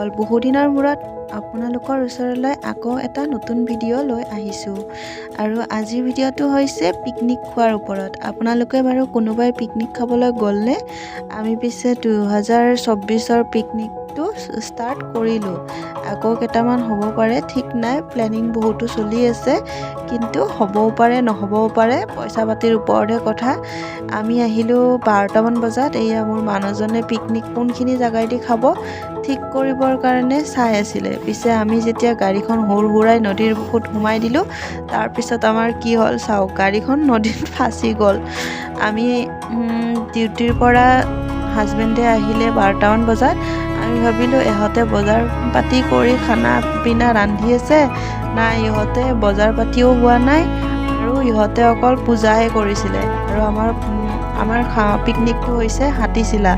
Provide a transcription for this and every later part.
বন্ধুসকল, বহুদিনৰ মূৰত আপোনালোকৰ ওচৰলৈ আকৌ এটা নতুন ভিডিঅ' লৈ আহিছোঁ। আৰু আজিৰ ভিডিঅ'টো হৈছে পিকনিক খোৱাৰ ওপৰত। আপোনালোকে বাৰু কোনোবাই পিকনিক খাবলৈ গ'লনে? আমি পিছে 2024ৰ পিকনিকটো ষ্টাৰ্ট কৰিলোঁ। আকৌ কেইটামান হ'ব পাৰে, ঠিক নাই। প্লেনিং বহুতো চলি আছে, কিন্তু হ'বও পাৰে নহ'বও পাৰে, পইচা পাতিৰ ওপৰতহে কথা। আমি আহিলোঁ 12টামান বজাত। এয়া মোৰ মানুহজনে পিকনিক কোনখিনি জেগাইদি খাব ঠিক কৰিবৰ কাৰণে চাই আছিলে। পিছে আমি যেতিয়া গাড়ীখন হুৰাই নদীৰ বুকুত সোমাই দিলোঁ, তাৰপিছত আমাৰ কি হ'ল চাওক, গাড়ীখন নদীত ফাঁচি গ'ল। আমি ডিউটিৰ পৰা হাজবেণ্ডে আহিলে 12টামান বজাত। আমি ভাবিলোঁ ইহঁতে বজাৰ পাতি কৰি খানা পিনা ৰান্ধি আছে, নাই ইহঁতে বজাৰ পাতিও হোৱা নাই আৰু ইহঁতে অকল পূজাহে কৰিছিলে। আৰু আমাৰ পিকনিকটো হৈছে হাতীচিলা,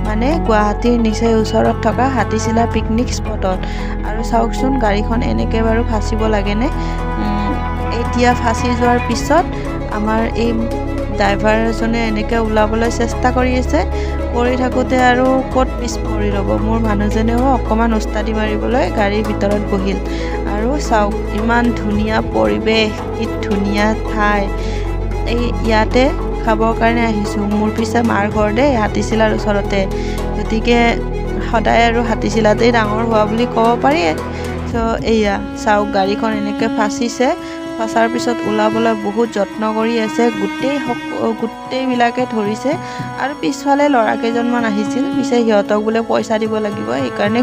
মানে গুৱাহাটীৰ নিচেই ওচৰত থকা হাতীচিলা পিকনিক স্পটত। আৰু চাওকচোন গাড়ীখন এনেকৈ বাৰু ফাঁচিব লাগেনে? এতিয়া ফাঁচি যোৱাৰ পিছত আমাৰ এই ড্ৰাইভাৰ এজনে এনেকৈ ওলাবলৈ চেষ্টা কৰি আছে। কৰি থাকোঁতে আৰু ক'ত পিছ পৰি ৰ'ব, মোৰ মানুহজনেও অকণমান উস্তাদি মাৰিবলৈ গাড়ীৰ ভিতৰত বহিল। আৰু চাওক ইমান ধুনীয়া পৰিৱেশ, কি ধুনীয়া ঠাই। এই ইয়াতে খাবৰ কাৰণে আহিছোঁ। মোৰ পিছে মাৰ ঘৰ দেই হাতীচিলাৰ ওচৰতে, গতিকে সদায় আৰু হাতীচিলাতেই ডাঙৰ হোৱা বুলি ক'ব পাৰি। চ' এয়া চাওক গাড়ীখন এনেকৈ ফাঁচিছে। ফচাৰ পিছত ওলাবলৈ বহুত যত্ন কৰি আছে, গোটেইবিলাকে ধৰিছে। আৰু পিছফালে ল'ৰা কেইজনমান আহিছিল, পিছে সিহঁতক বোলে পইচা দিব লাগিব, সেইকাৰণে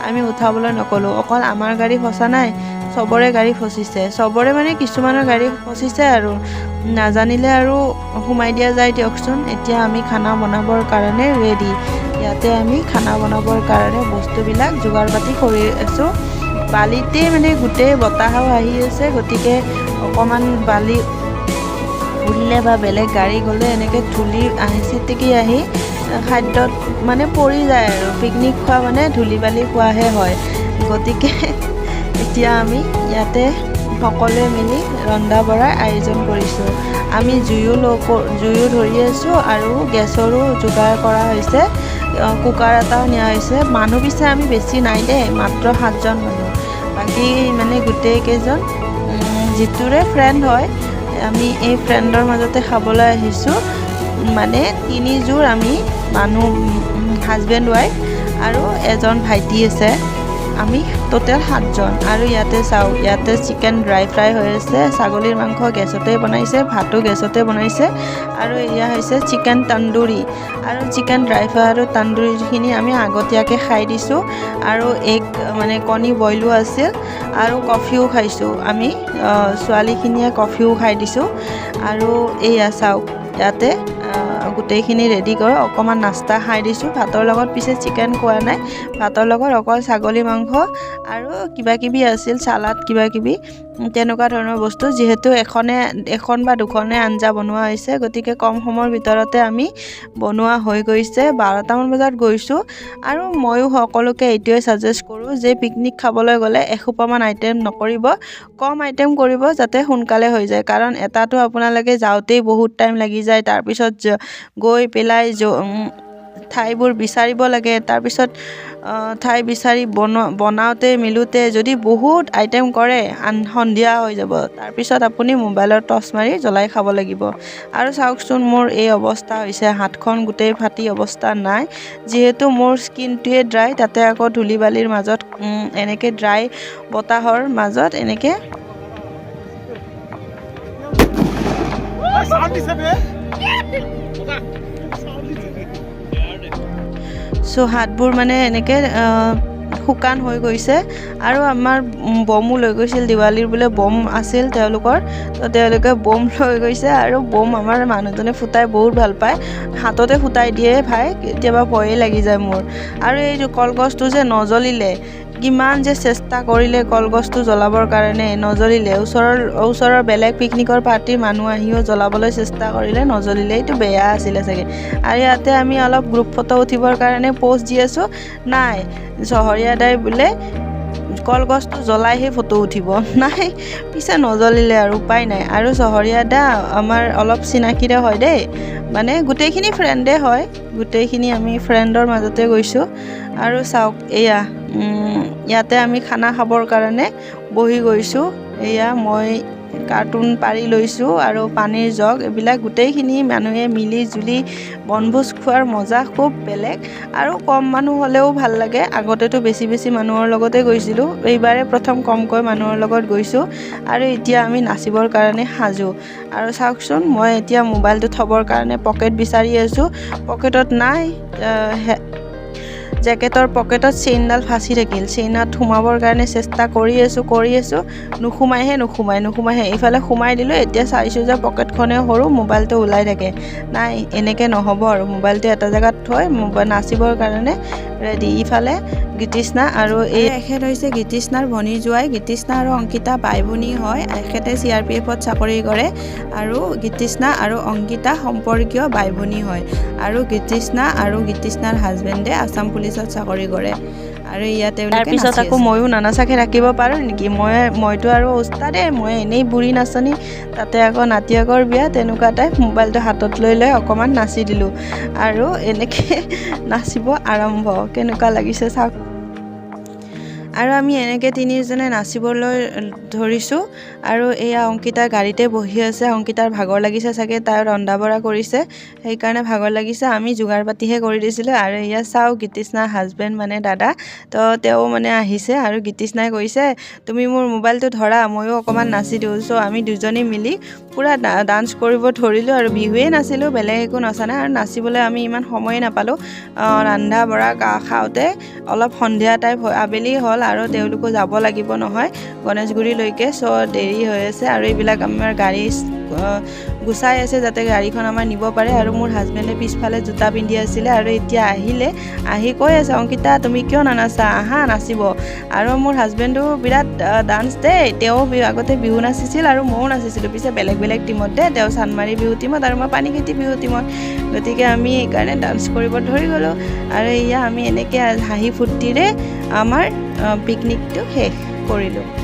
আমি উঠাবলৈ নক'লোঁ। অকল আমাৰ গাড়ী ফচা নাই, চবৰে গাড়ী ফচিছে। চবৰে মানে কিছুমানৰ গাড়ী ফচিছে আৰু নাজানিলে আৰু সোমাই দিয়া যায় দিয়কচোন। এতিয়া আমি খানা বনাবৰ কাৰণে ৰেডি। ইয়াতে আমি খানা বনাবৰ কাৰণে বস্তুবিলাক যোগাৰ পাতি কৰি আছোঁ। বালিতেই মানে গোটেই বতাহো আহি আছে, গতিকে অকণমান বালি উৰিলে বা বেলেগ গাড়ী গ'লে এনেকৈ ধূলি চিটিকি আহি খাদ্যত মানে পৰি যায়। আৰু পিকনিক খোৱা মানে ধূলি বালি খোৱাহে হয়। গতিকে এতিয়া আমি ইয়াতে সকলোৱে মিলি ৰন্ধা বঢ়াৰ আয়োজন কৰিছোঁ। আমি জুয়ো ধৰি আছোঁ আৰু গেছৰো যোগাৰ কৰা হৈছে। কুকাৰ এটাও নিয়া হৈছে। মানুহ পিছে আমি বেছি নাই দেই, মাত্ৰ 7জন মানুহ। বাকী মানে গোটেইকেইজন যিটোৰে ফ্ৰেণ্ড হয়, আমি এই ফ্ৰেণ্ডৰ মাজতে খাবলৈ আহিছোঁ। মানে 3যোৰ আমি মানুহ, হাজবেণ্ড ৱাইফ আৰু এজন ভাইটি আছে। আমি টোটেল 7জন। আৰু ইয়াতে চাওক, ইয়াতে চিকেন ড্ৰাই ফ্ৰাই হৈ আছে। ছাগলীৰ মাংস গেছতে বনাইছে, ভাতো গেছতে বনাইছে। আৰু এয়া হৈছে চিকেন তন্দুৰী। আৰু চিকেন ড্ৰাই ফ্ৰাই আৰু তন্দুৰীখিনি আমি আগতীয়াকৈ খাই দিছোঁ। আৰু মানে কণী বইলো আছিল আৰু কফিও খাইছোঁ। আমি ছোৱালীখিনিয়ে কফিও খাই দিছোঁ। আৰু এয়া চাওক ইয়াতে গোটেইখিনি ৰেডি কৰি অকণমান নাস্তা খাই দিছোঁ। ভাতৰ লগত পিছে চিকেন খোৱা নাই, ভাতৰ লগত অকল ছাগলী মাংস আৰু কিবাকিবি আছিল, চালাড কিবাকিবি তেনেকুৱা ধৰণৰ বস্তু। যিহেতু এখন বা দুখনে আঞ্জা বনোৱা হৈছে, গতিকে কম সময়ৰ ভিতৰতে আমি বনোৱা হৈ গৈছে। 12টামান বজাত গৈছোঁ। আৰু ময়ো সকলোকে এইটোৱে ছাজেষ্ট কৰোঁ যে পিকনিক খাবলৈ গ'লে এসোপামান আইটেম নকৰিব, কম আইটেম কৰিব, যাতে সোনকালে হৈ যায়। কাৰণ এটাতো আপোনালোকে যাওঁতেই বহুত টাইম লাগি যায়, তাৰপিছত গৈ পেলাই ঠাইবোৰ বিচাৰিব লাগে। তাৰপিছত ঠাই বিচাৰি বনাওঁতে মিলোতে যদি বহুত আইটেম কৰে, সন্ধিয়া হৈ যাব। তাৰপিছত আপুনি মোবাইলৰ টৰ্চ মাৰি জ্বলাই খাব লাগিব। আৰু চাওকচোন মোৰ এই অৱস্থা হৈছে, হাতখন গোটেই ফাটি অৱস্থা নাই। যিহেতু মোৰ স্কিনটোৱে ড্ৰাই, তাতে আকৌ ধূলি বালিৰ মাজত এনেকৈ ড্ৰাই বতাহৰ মাজত এনেকৈ হাতবোৰ মানে এনেকৈ শুকান হৈ গৈছে। আৰু আমাৰ বমো লৈ গৈছিল, দিৱালীৰ বোলে বম আছিল তেওঁলোকৰ, তো তেওঁলোকে বম লৈ গৈছে। আৰু বম আমাৰ মানুহজনে ফুটাই বহুত ভাল পায়, হাততে ফুটাই দিয়ে ভাই, কেতিয়াবা ভয়ে লাগি যায় মোৰ। আৰু এই কলগছটো যে নজ্বলিলে, কিমান যে চেষ্টা কৰিলে কলগছটো জ্বলাবৰ কাৰণে, নজ্বলিলে। ওচৰৰ বেলেগ পিকনিকৰ পাৰ্টিৰ মানুহ আহিও জ্বলাবলৈ চেষ্টা কৰিলে, নজ্বলিলে। এইটো বেয়া আছিলে চাগে। আৰু ইয়াতে আমি অলপ গ্ৰুপ ফটো উঠিবৰ কাৰণে প'জ দি আছোঁ। নাই, চহৰীয়া দাই বোলে কলগছটো জ্বলাইহে ফটো উঠিব নাই পিছে নজ্বলিলে আৰু উপায় নাই আৰু চহৰীয়া দা আমাৰ অলপ চিনাকিৰে হয় দেই মানে গোটেইখিনি ফ্ৰেণ্ডে হয় গোটেইখিনি আমি ফ্ৰেণ্ডৰ মাজতে গৈছোঁ আৰু চাওক এয়া ইয়াতে আমি খানা খাবৰ কাৰণে বহি গৈছোঁ এয়া মই কাৰ্টুন পাৰি লৈছোঁ আৰু পানীৰ জগ এইবিলাক গোটেইখিনি মানুহে মিলি জুলি বনভোজ খোৱাৰ মজা খুব বেলেগ আৰু কম মানুহ হ'লেও ভাল লাগে আগতেতো বেছি মানুহৰ লগতে গৈছিলোঁ এইবাৰে প্ৰথম কমকৈ মানুহৰ লগত গৈছোঁ আৰু এতিয়া আমি নাচিবৰ কাৰণে সাজু আৰু চাওকচোন মই এতিয়া মোবাইলটো থবৰ কাৰণে পকেট বিচাৰি আছোঁ পকেটত নাই জেকেটৰ পকেটত চেইনডাল ফাঁচি থাকিল চেইনত সোমাবৰ কাৰণে চেষ্টা কৰি আছোঁ নোসোমাইহে এইফালে সোমাই দিলোঁ এতিয়া চাইছোঁ যে পকেটখনে সৰু মোবাইলটো ওলাই থাকে নাই এনেকৈ নহ'ব আৰু মোবাইলটো এটা জেগাত থৈ নাচিবৰ কাৰণে ৰেডি ইফালে গীতিষ্ণা আৰু এখেত হৈছে গীতিষ্ণাৰ ভনী জোৱাই গীতিষ্ণা আৰু অংকিতা বাই ভনী হয় এখেতে CRPFত চাকৰি কৰে আৰু গীতিষ্ণা আৰু অংকিতা সম্পৰ্কীয় বাই ভনী হয় আৰু গীতিষ্ণা আৰু গীতিষ্ণাৰ হাজবেণ্ডে আছাম পুলিচত চাকৰি কৰে আৰু ইয়াতে তাৰপিছত আকৌ ময়ো নানাচাকৈ ৰাখিব পাৰোঁ নেকি মইতো আৰু ওস্তাদে মই এনেই বুঢ়ী নাচনী তাতে আকৌ নাতিয়েকৰ বিয়া তেনেকুৱা টাইপ মোবাইলটো হাতত লৈ অকণমান নাচি দিলোঁ আৰু এনেকৈ নাচিব আৰম্ভ কেনেকুৱা লাগিছে চাওক আৰু আমি এনেকৈ তিনিজনে নাচিবলৈ ধৰিছোঁ আৰু এয়া অংকিতাৰ গাড়ীতে বহি আছে অংকিতাৰ ভাগৰ লাগিছে চাগে তাই ৰন্ধা বঢ়া কৰিছে সেইকাৰণে ভাগৰ লাগিছে আমি যোগাৰ পাতিহে কৰি দিছিলোঁ আৰু এয়া চাওঁ গীতিষ্ণাৰ হাজবেণ্ড মানে দাদা তো তেওঁ মানে আহিছে আৰু গীতিষ্ণাই কৈছে তুমি মোৰ মোবাইলটো ধৰা ময়ো অকণমান নাচি দিওঁ চ' আমি দুজনী মিলি পূৰা ডান্স কৰিব ধৰিলোঁ আৰু বিহুৱেই নাচিলোঁ বেলেগ একো নচা নাই আৰু নাচিবলৈ আমি ইমান সময়ে নাপালোঁ ৰন্ধা বঢ়া খাওঁতে অলপ সন্ধিয়া টাইপ আবেলি হ'ল আৰু তেওঁলোকো যাব লাগিব নহয় গণেশগুৰিলৈকে চ' দেৰি হৈ আছে আৰু এইবিলাক আমাৰ গাড়ী গুচাই আছে যাতে গাড়ীখন আমাৰ নিব পাৰে আৰু মোৰ হাজবেণ্ডে পিছফালে জোতা পিন্ধি আছিলে আৰু এতিয়া আহি কৈ আছে অংকিতা তুমি কিয় নানাচা আহা নাচিব আৰু মোৰ হাজবেণ্ডো বিৰাট ডান্স দেই তেওঁ আগতে বিহু নাচিছিল আৰু ময়ো নাচিছিলোঁ পিছে বেলেগ টিমত দেই তেওঁ চানমাৰী বিহু টিমত আৰু মই পানীখেতি বিহু টিমত গতিকে আমি সেইকাৰণে ডান্স কৰিব ধৰি গ'লোঁ আৰু এয়া আমি এনেকৈ হাঁহি ফূৰ্তিৰে আমাৰ পিকনিকটো শেষ কৰিলোঁ